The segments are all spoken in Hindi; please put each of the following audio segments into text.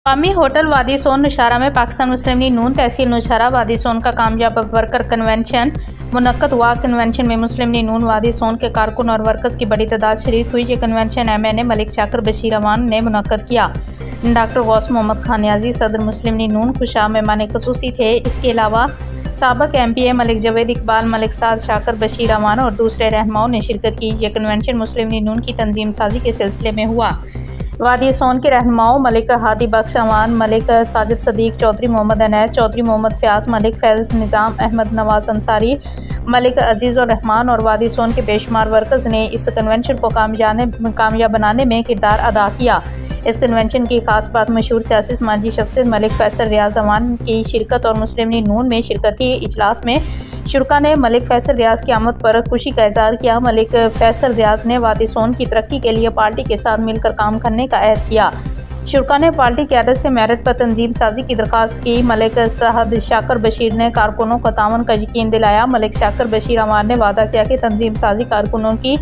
मकामी होटल वादी सोन नौशहरा में पाकिस्तान मुस्लिम लीग नून तहसील नौशहरा वादी सोन का कामयाब वर्कर कन्वेंशन मुनक्कद हुआ। कन्वेंशन में मुस्लिम लीग नून वादी सोन के कारकुन और वर्कर्स की बड़ी तादाद शरीक हुई। ये कन्वेंशन MNA मलिक शाकर बशीर अमान ने मुनक्कद किया। डॉक्टर गौस मोहम्मद खान नियाजी सदर मुस्लिम लीग नून खुशाब मेहमान खसूसी थे। इसके अलावा साबक MPA मलिक जवेद इकबाल, मलिक साद, शाकर बशीर अमान और दूसरे रहनुमाओं ने शिरकत की। ये कन्वेंशन मुस्लिम लीग नून की तंजीम साजी के सिलसिले में हुआ। वादी सोन के रहनुमाओं मलिक हादी बख्श अमान, मलिक साजिद सदीक, चौधरी मोहम्मद अनैत, चौधरी मोहम्मद फयाज, मलिक फैज़ निज़ाम अहमद, नवाज अंसारी, मलिक अजीज़ुर रहमान और वादी सोन के बेशुमार वर्कर्स ने इस कन्वेंशन को कामयाब बनाने में किरदार अदा किया। इस कन्वेंशन की खास बात मशहूर सियासी समाजी शख्सियत मलिक फैसल रियाज अमान की शिरकत और मुस्लिम लीग नून में शिरकत थी। इजलास में शुरका ने मलिक फैसल रियाज की आमद पर खुशी का इजहार किया। मलिक फैसल रियाज ने वादी सोन की तरक्की के लिए पार्टी के साथ मिलकर काम करने का अहद किया। शुरका ने पार्टी क़यादत से मेरिट पर तंजीम साजी की दरख्वास्त की। मलिक साहद शाकर बशीर ने कारकुनों को तावन का यकीन दिलाया। मलिक शाकर बशीर अमान ने वादा किया कि तंजीम साजी कारकुनों की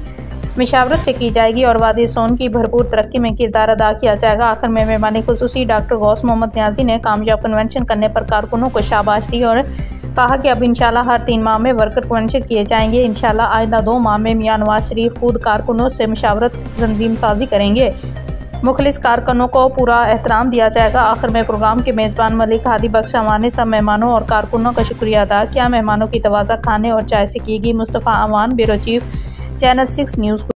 मशावरत से की जाएगी और वादी सोन की भरपूर तरक्की में किरदार अदा किया जाएगा। आखिर में मेहमान खुसूसी डॉक्टर गौस मोहम्मद नियाजी ने कामयाब कन्वेंशन करने पर कारकुनों को शाबाश दी और कहा कि अब इंशाल्लाह हर 3 माह में वर्कर कन्वेंशन किए जाएंगे। इंशाल्लाह आइंदा 2 माह में मियां नवाज शरीफ खुद कारकुनों से मशावरत तंजीम साजी करेंगे। मुखलिस कारकुनों को पूरा एहतराम दिया जाएगा। आखिर में प्रोग्राम के मेज़बान मलिक हादी बख्श अमान ने सब मेहमानों और कारकुनों का शुक्रिया अदा किया। मेहमानों की तवाज़ा खाने और चाय से की गई। मुस्तफ़ा अमान, ब्यूरो चीफ, चैनल 6 न्यूज़।